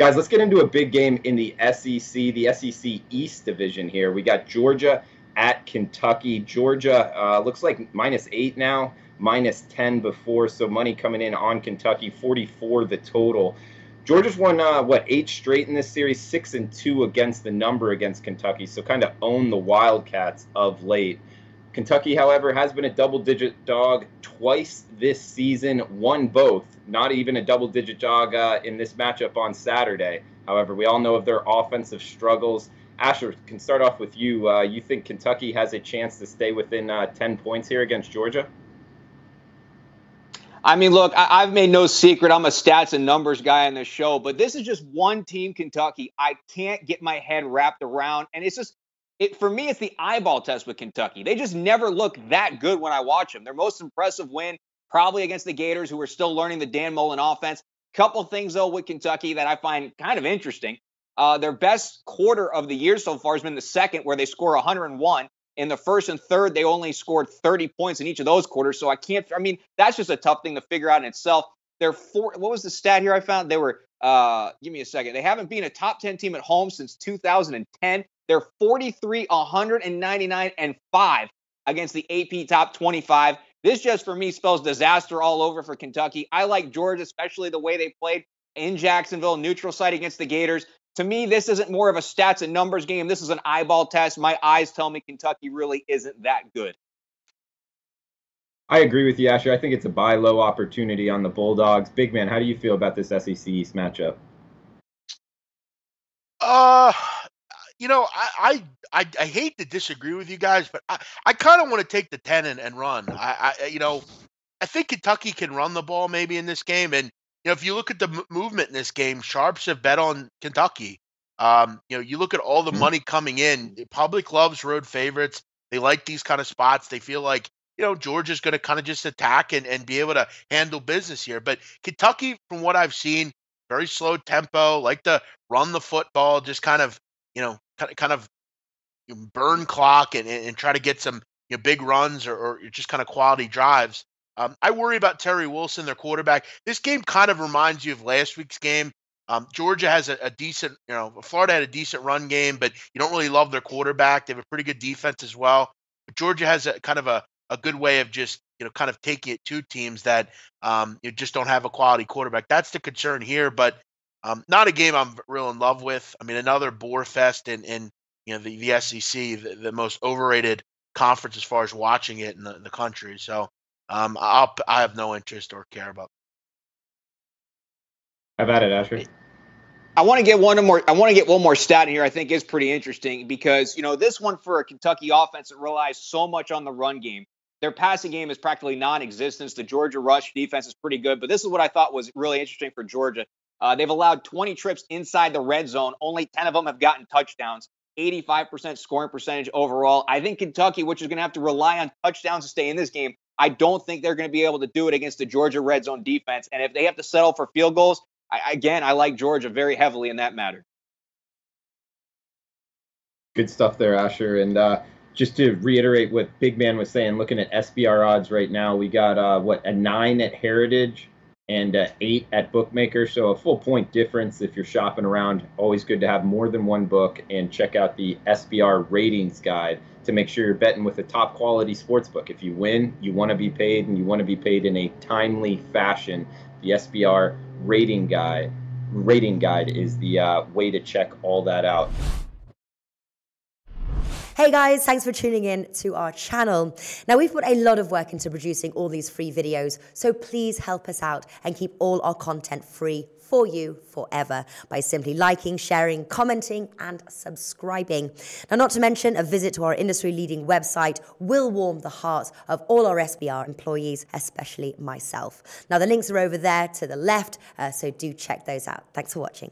Guys, let's get into a big game in the SEC East division here. We got Georgia at Kentucky. Georgia looks like -8 now, -10 before, so money coming in on Kentucky, 44 the total. Georgia's won, 8 straight in this series, 6-2 against the number against Kentucky, so kind of own the Wildcats of late. Kentucky, however, has been a double-digit dog twice this season, won both. Not even a double-digit dog in this matchup on Saturday. However, we all know of their offensive struggles. Asher, can start off with you. You think Kentucky has a chance to stay within 10 points here against Georgia? I mean, look, I've made no secret I'm a stats and numbers guy on this show, but this is just one team, Kentucky, I can't get my head wrapped around. And it's just, for me, it's the eyeball test with Kentucky. They just never look that good when I watch them. Their most impressive win, probably against the Gators, who are still learning the Dan Mullen offense. Couple things, though, with Kentucky that I find kind of interesting. Their best quarter of the year so far has been the second, where they score 101. In the first and third, they only scored 30 points in each of those quarters. So that's just a tough thing to figure out in itself. What was the stat here I found? They were, give me a second. They haven't been a top 10 team at home since 2010. They're 43, 199, and 5 against the AP top 25. This just, for me, spells disaster all over for Kentucky. I like Georgia, especially the way they played in Jacksonville, neutral site against the Gators. To me, this isn't more of a stats and numbers game. This is an eyeball test. My eyes tell me Kentucky really isn't that good. I agree with you, Asher. I think it's a buy low opportunity on the Bulldogs. Big man, how do you feel about this SEC East matchup? I hate to disagree with you guys, but I kind of want to take the 10 and run. I think Kentucky can run the ball maybe in this game. And, if you look at the movement in this game, sharps have bet on Kentucky. You look at all the money coming in. Public loves road favorites. They like these kind of spots. They feel like, Georgia's going to kind of just attack and be able to handle business here. But Kentucky, from what I've seen, very slow tempo, like to run the football, just kind of burn clock and try to get some big runs or just kind of quality drives. I worry about Terry Wilson, their quarterback. This game kind of reminds you of last week's game. Georgia has a decent, Florida had a decent run game, but you don't really love their quarterback. They have a pretty good defense as well. But Georgia has a kind of a good way of just, kind of taking it to teams that just don't have a quality quarterback. That's the concern here, but not a game I'm real in love with. I mean, another bore fest in the SEC, the most overrated conference as far as watching it in the country. So I have no interest or care about. How about it, Asher? I want to get one more stat in here. I think is pretty interesting because this one for a Kentucky offense that relies so much on the run game. Their passing game is practically non-existent. The Georgia rush defense is pretty good, but this is what I thought was really interesting for Georgia. They've allowed 20 trips inside the red zone. Only 10 of them have gotten touchdowns. 85% scoring percentage overall. I think Kentucky, which is going to have to rely on touchdowns to stay in this game, I don't think they're going to be able to do it against the Georgia red zone defense. And if they have to settle for field goals, I like Georgia very heavily in that matter. Good stuff there, Asher. And just to reiterate what Big Man was saying, looking at SBR odds right now, we got a 9 at Heritage and 8 at Bookmaker. So a full point difference if you're shopping around. Always good to have more than one book, and check out the SBR ratings guide to make sure you're betting with a top quality sports book. If you win, you want to be paid, and you want to be paid in a timely fashion. The SBR rating guide is the way to check all that out. Hey guys, thanks for tuning in to our channel. Now, we've put a lot of work into producing all these free videos, so please help us out and keep all our content free for you forever by simply liking, sharing, commenting, and subscribing. Now, not to mention, a visit to our industry-leading website will warm the hearts of all our SBR employees, especially myself. Now, the links are over there to the left, so do check those out. Thanks for watching.